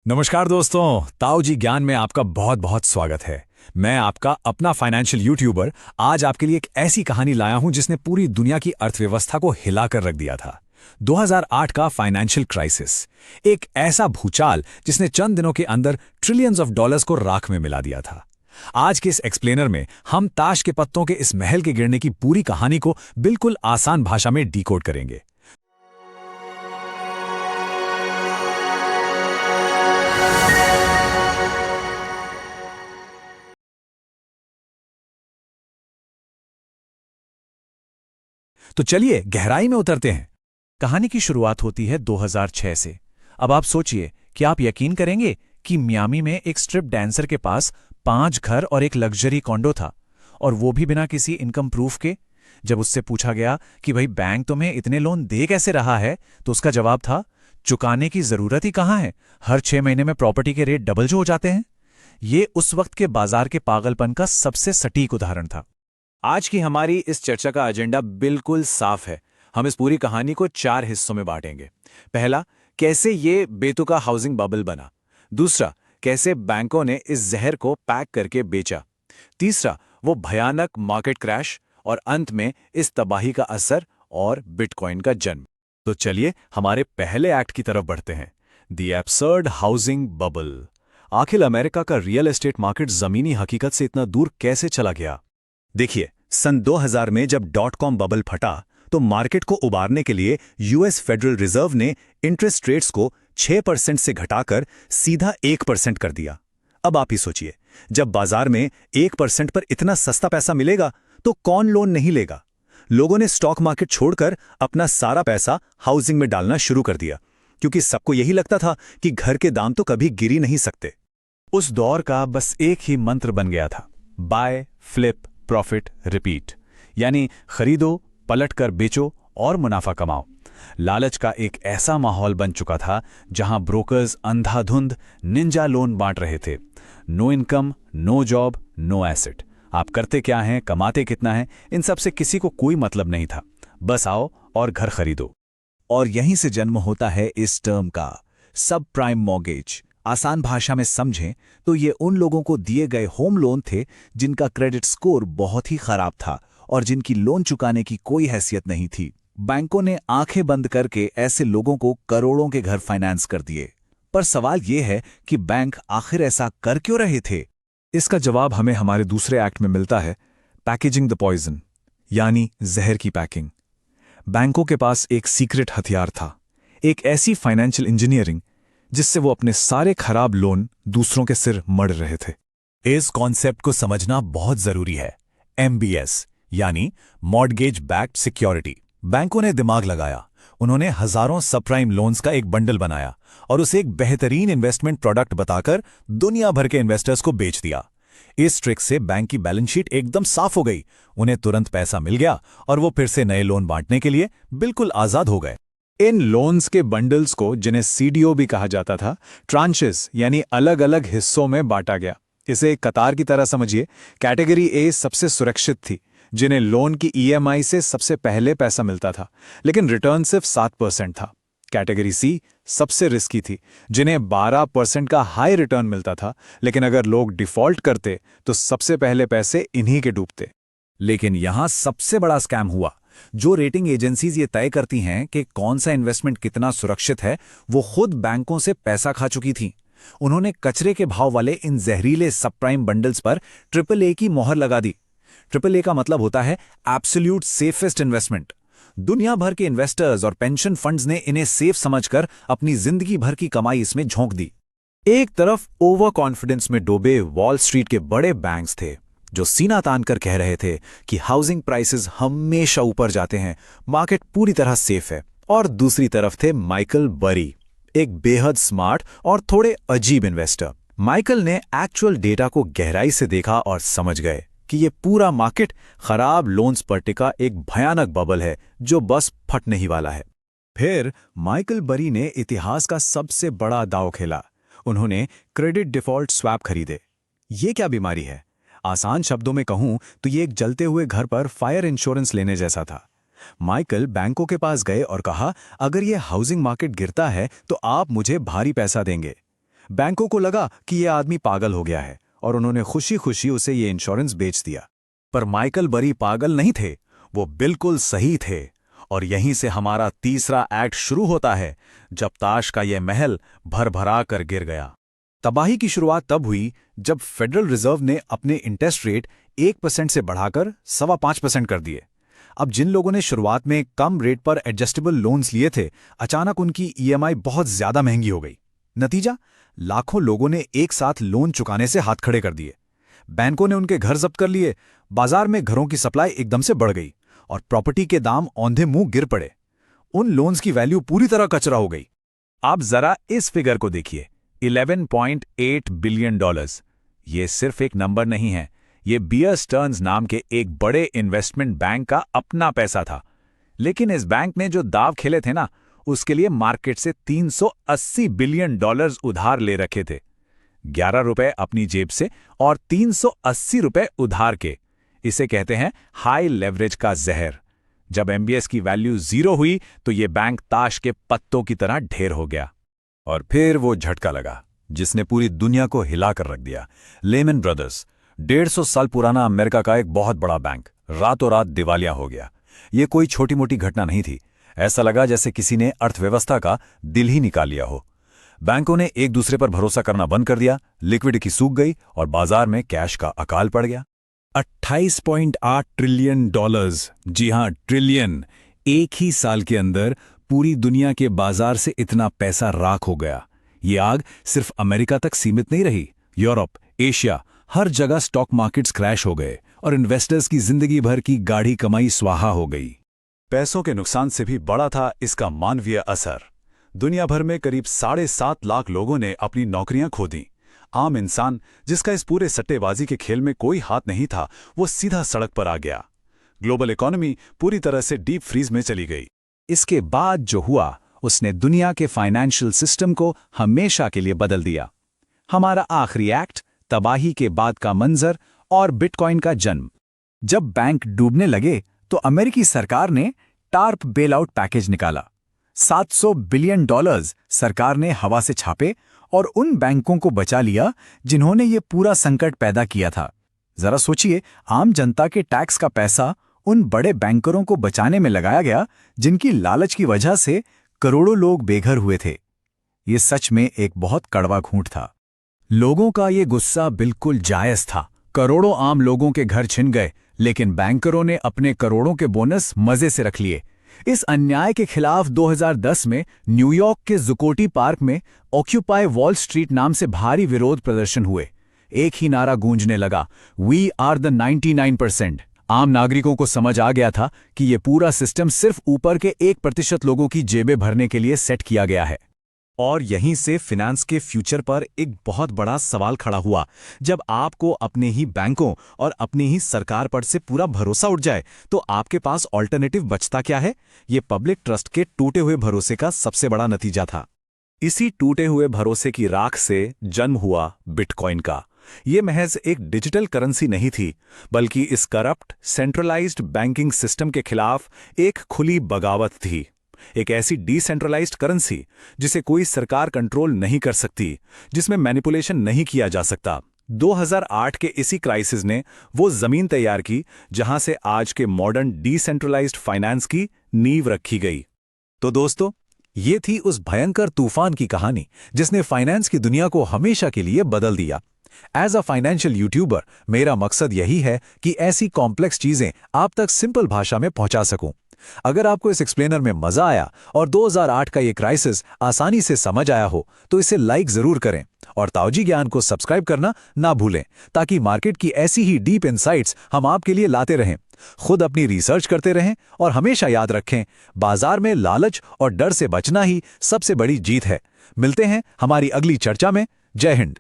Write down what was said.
नमस्कार दोस्तों, ताऊ जी ज्ञान में आपका बहुत बहुत स्वागत है। मैं आपका अपना फाइनेंशियल यूट्यूबर आज आपके लिए एक ऐसी कहानी लाया हूं जिसने पूरी दुनिया की अर्थव्यवस्था को हिलाकर रख दिया था। 2008 का फाइनेंशियल क्राइसिस, एक ऐसा भूचाल जिसने चंद दिनों के अंदर ट्रिलियंस ऑफ डॉलर्स को राख में मिला दिया था। आज के इस एक्सप्लेनर में हम ताश के पत्तों के इस महल के गिरने की पूरी कहानी को बिल्कुल आसान भाषा में डिकोड करेंगे। तो चलिए गहराई में उतरते हैं। कहानी की शुरुआत होती है 2006 से। अब आप सोचिए कि आप यकीन करेंगे कि मियामी में एक स्ट्रिप डांसर के पास 5 घर और एक लग्जरी कॉन्डो था, और वो भी बिना किसी इनकम प्रूफ के। जब उससे पूछा गया कि भाई बैंक तुम्हें इतने लोन दे कैसे रहा है, तो उसका जवाब था, चुकाने की जरूरत ही कहाँ है, हर 6 महीने में प्रॉपर्टी के रेट डबल जो हो जाते हैं। ये उस वक्त के बाजार के पागलपन का सबसे सटीक उदाहरण था। आज की हमारी इस चर्चा का एजेंडा बिल्कुल साफ है। हम इस पूरी कहानी को 4 हिस्सों में बांटेंगे। पहला, कैसे ये बेतुका हाउसिंग बबल बना। दूसरा, कैसे बैंकों ने इस जहर को पैक करके बेचा। तीसरा, वो भयानक मार्केट क्रैश। और अंत में इस तबाही का असर और बिटकॉइन का जन्म। तो चलिए हमारे पहले एक्ट की तरफ बढ़ते हैं, द एब्सर्ड हाउसिंग बबल। आखिर अमेरिका का रियल एस्टेट मार्केट जमीनी हकीकत से इतना दूर कैसे चला गया? देखिए, सन 2000 में जब .com बबल फटा तो मार्केट को उबारने के लिए यूएस फेडरल रिजर्व ने इंटरेस्ट रेट्स को 6% से घटाकर सीधा 1% कर दिया। अब आप ही सोचिए, जब बाजार में 1% पर इतना सस्ता पैसा मिलेगा तो कौन लोन नहीं लेगा। लोगों ने स्टॉक मार्केट छोड़कर अपना सारा पैसा हाउसिंग में डालना शुरू कर दिया, क्योंकि सबको यही लगता था कि घर के दाम तो कभी गिर ही नहीं सकते। उस दौर का बस एक ही मंत्र बन गया था, बाय, फ्लिप, प्रॉफिट, रिपीट। यानी खरीदो, पलट कर बेचो और मुनाफा कमाओ। लालच का एक ऐसा माहौल बन चुका था जहां ब्रोकर्स अंधाधुंध निंजा लोन बांट रहे थे। No income, no job, no asset. आप करते क्या हैं, कमाते कितना है, इन सब से किसी को कोई मतलब नहीं था। बस आओ और घर खरीदो। और यहीं से जन्म होता है इस टर्म का, सब प्राइम मॉर्गेज। आसान भाषा में समझें तो ये उन लोगों को दिए गए होम लोन थे जिनका क्रेडिट स्कोर बहुत ही खराब था और जिनकी लोन चुकाने की कोई हैसियत नहीं थी। बैंकों ने आंखें बंद करके ऐसे लोगों को करोड़ों के घर फाइनेंस कर दिए। पर सवाल यह है कि बैंक आखिर ऐसा कर क्यों रहे थे? इसका जवाब हमें हमारे दूसरे एक्ट में मिलता है, पैकेजिंग द पॉइजन, यानी जहर की पैकिंग। बैंकों के पास एक सीक्रेट हथियार था, एक ऐसी फाइनेंशियल इंजीनियरिंग जिससे वो अपने सारे खराब लोन दूसरों के सिर मढ़ रहे थे। इस कॉन्सेप्ट को समझना बहुत जरूरी है। एमबीएस यानी मॉर्गेज बैक्ड सिक्योरिटी। बैंकों ने दिमाग लगाया, उन्होंने हजारों सबप्राइम लोन्स का एक बंडल बनाया और उसे एक बेहतरीन इन्वेस्टमेंट प्रोडक्ट बताकर दुनिया भर के इन्वेस्टर्स को बेच दिया। इस ट्रिक से बैंक की बैलेंस शीट एकदम साफ हो गई, उन्हें तुरंत पैसा मिल गया और वो फिर से नए लोन बांटने के लिए बिल्कुल आजाद हो गए। इन लोन्स के बंडल्स को, जिन्हें सीडीओ भी कहा जाता था, ट्रांचेस यानी अलग अलग हिस्सों में बांटा गया। इसे एक कतार की तरह समझिए। कैटेगरी ए सबसे सुरक्षित थी, जिन्हें लोन की ईएमआई से सबसे पहले पैसा मिलता था, लेकिन रिटर्न सिर्फ 7% था। कैटेगरी सी सबसे रिस्की थी, जिन्हें 12% का हाई रिटर्न मिलता था, लेकिन अगर लोग डिफॉल्ट करते तो सबसे पहले पैसे इन्हीं के डूबते। लेकिन यहां सबसे बड़ा स्कैम हुआ। जो रेटिंग एजेंसीज ये तय करती हैं कि कौन सा इन्वेस्टमेंट कितना सुरक्षित है, वो खुद बैंकों से पैसा खा चुकी थीं। उन्होंने कचरे के भाव वाले इन जहरीले सबप्राइम बंडल्स पर ट्रिपल ए की मोहर लगा दी। ट्रिपल ए का मतलब होता है एब्सोल्यूट सेफेस्ट इन्वेस्टमेंट। दुनिया भर के इन्वेस्टर्स और पेंशन फंड्स ने इन्हें सेफ समझकर अपनी जिंदगी भर की कमाई इसमें झोंक दी। एक तरफ ओवर कॉन्फिडेंस में डूबे वॉल स्ट्रीट के बड़े बैंक्स थे, जो सीना तान कर कह रहे थे कि हाउसिंग प्राइसेस हमेशा ऊपर जाते हैं, मार्केट पूरी तरह सेफ है। और दूसरी तरफ थे माइकल बरी, एक बेहद स्मार्ट और थोड़े अजीब इन्वेस्टर। माइकल ने एक्चुअल डेटा को गहराई से देखा और समझ गए कि ये पूरा मार्केट खराब लोन्स पर टिका एक भयानक बबल है जो बस फटने ही वाला है। फिर माइकल बरी ने इतिहास का सबसे बड़ा दांव खेला। उन्होंने क्रेडिट डिफॉल्ट स्वैप खरीदे। ये क्या बीमारी है? आसान शब्दों में कहूं तो ये एक जलते हुए घर पर फायर इंश्योरेंस लेने जैसा था। माइकल बैंकों के पास गए और कहा, अगर ये हाउसिंग मार्केट गिरता है तो आप मुझे भारी पैसा देंगे। बैंकों को लगा कि ये आदमी पागल हो गया है और उन्होंने खुशी खुशी उसे ये इंश्योरेंस बेच दिया। पर माइकल बरी पागल नहीं थे, वो बिल्कुल सही थे। और यहीं से हमारा तीसरा एक्ट शुरू होता है, जब ताश का यह महल भर-भरा कर गिर गया। तबाही की शुरुआत तब हुई जब फेडरल रिजर्व ने अपने इंटरेस्ट रेट 1% से बढ़ाकर 5.25% कर दिए। अब जिन लोगों ने शुरुआत में कम रेट पर एडजस्टेबल लोन्स लिए थे, अचानक उनकी ईएमआई बहुत ज्यादा महंगी हो गई। नतीजा, लाखों लोगों ने एक साथ लोन चुकाने से हाथ खड़े कर दिए। बैंकों ने उनके घर जब्त कर लिए, बाजार में घरों की सप्लाई एकदम से बढ़ गई और प्रॉपर्टी के दाम औंधे मुंह गिर पड़े। उन लोन्स की वैल्यू पूरी तरह कचरा हो गई। आप जरा इस फिगर को देखिए, $11.8 बिलियन। ये सिर्फ एक नंबर नहीं है, ये बियर स्टर्न्स नाम के एक बड़े इन्वेस्टमेंट बैंक का अपना पैसा था। लेकिन इस बैंक ने जो दाव खेले थे ना, उसके लिए मार्केट से $380 बिलियन उधार ले रखे थे। 11 रुपए अपनी जेब से और 380 रुपए उधार के। इसे कहते हैं हाई लेवरेज का जहर। जब एमबीएस की वैल्यू 0 हुई तो ये बैंक ताश के पत्तों की तरह ढेर हो गया। और फिर वो झटका लगा जिसने पूरी दुनिया को हिला कर रख दिया। लेमन ब्रदर्स, 150 साल पुराना अमेरिका का एक बहुत बड़ा बैंक, रातों रात दिवालिया हो गया। ये कोई छोटी मोटी घटना नहीं थी। ऐसा लगा जैसे किसी ने अर्थव्यवस्था का दिल ही निकाल लिया हो। बैंकों ने एक दूसरे पर भरोसा करना बंद कर दिया, लिक्विडिटी सूख गई और बाजार में कैश का अकाल पड़ गया। $28.8 ट्रिलियन, जी हां ट्रिलियन, एक ही साल के अंदर पूरी दुनिया के बाजार से इतना पैसा राख हो गया। ये आग सिर्फ अमेरिका तक सीमित नहीं रही। यूरोप, एशिया, हर जगह स्टॉक मार्केट्स क्रैश हो गए और इन्वेस्टर्स की जिंदगी भर की गाढ़ी कमाई स्वाहा हो गई। पैसों के नुकसान से भी बड़ा था इसका मानवीय असर। दुनिया भर में करीब 7.5 लाख लोगों ने अपनी नौकरियां खो दी। आम इंसान, जिसका इस पूरे सट्टेबाजी के खेल में कोई हाथ नहीं था, वो सीधा सड़क पर आ गया। ग्लोबल इकोनॉमी पूरी तरह से डीप फ्रीज में चली गई। इसके बाद जो हुआ, उसने दुनिया के फाइनेंशियल सिस्टम को हमेशा के लिए बदल दिया। हमारा आखिरी एक्ट, तबाही के बाद का मंजर और बिटकॉइन का जन्म। जब बैंक डूबने लगे तो अमेरिकी सरकार ने टार्प बेलआउट पैकेज निकाला। $700 बिलियन सरकार ने हवा से छापे और उन बैंकों को बचा लिया जिन्होंने ये पूरा संकट पैदा किया था। जरा सोचिए, आम जनता के टैक्स का पैसा उन बड़े बैंकरों को बचाने में लगाया गया जिनकी लालच की वजह से करोड़ों लोग बेघर हुए थे। ये सच में एक बहुत कड़वा घूंट था। लोगों का ये गुस्सा बिल्कुल जायज था। करोड़ों आम लोगों के घर छिन गए, लेकिन बैंकरों ने अपने करोड़ों के बोनस मजे से रख लिए। इस अन्याय के खिलाफ 2010 में न्यूयॉर्क के जुकोटी पार्क में ऑक्यूपाई वॉल स्ट्रीट नाम से भारी विरोध प्रदर्शन हुए। एक ही नारा गूंजने लगा, वी आर द 99%। आम नागरिकों को समझ आ गया था कि ये पूरा सिस्टम सिर्फ ऊपर के 1% लोगों की जेबें भरने के लिए सेट किया गया है। और यहीं से फिनेंस के फ्यूचर पर एक बहुत बड़ा सवाल खड़ा हुआ। जब आपको अपने ही बैंकों और अपनी ही सरकार पर से पूरा भरोसा उठ जाए तो आपके पास ऑल्टरनेटिव बचता क्या है? ये पब्लिक ट्रस्ट के टूटे हुए भरोसे का सबसे बड़ा नतीजा था। इसी टूटे हुए भरोसे की राख से जन्म हुआ बिटकॉइन का। ये महज एक डिजिटल करेंसी नहीं थी, बल्कि इस करप्ट सेंट्रलाइज्ड बैंकिंग सिस्टम के खिलाफ एक खुली बगावत थी। एक ऐसी डिसेंट्रलाइज्ड करेंसी जिसे कोई सरकार कंट्रोल नहीं कर सकती, जिसमें मैनिपुलेशन नहीं किया जा सकता। 2008 के इसी क्राइसिस ने वो जमीन तैयार की जहां से आज के मॉडर्न डिसेंट्रलाइज्ड फाइनेंस की नींव रखी गई। तो दोस्तों, ये थी उस भयंकर तूफान की कहानी जिसने फाइनेंस की दुनिया को हमेशा के लिए बदल दिया। एज अ फाइनेंशियल यूट्यूबर मेरा मकसद यही है कि ऐसी कॉम्प्लेक्स चीजें आप तक सिंपल भाषा में पहुंचा सकूं। अगर आपको इस एक्सप्लेनर में मजा आया और 2008 का ये क्राइसिस आसानी से समझ आया हो तो इसे लाइक जरूर करें और ताऊजी ज्ञान को सब्सक्राइब करना ना भूलें, ताकि मार्केट की ऐसी ही डीप इनसाइट्स हम आपके लिए लाते रहें। खुद अपनी रिसर्च करते रहें और हमेशा याद रखें, बाजार में लालच और डर से बचना ही सबसे बड़ी जीत है। मिलते हैं हमारी अगली चर्चा में। जय हिंद।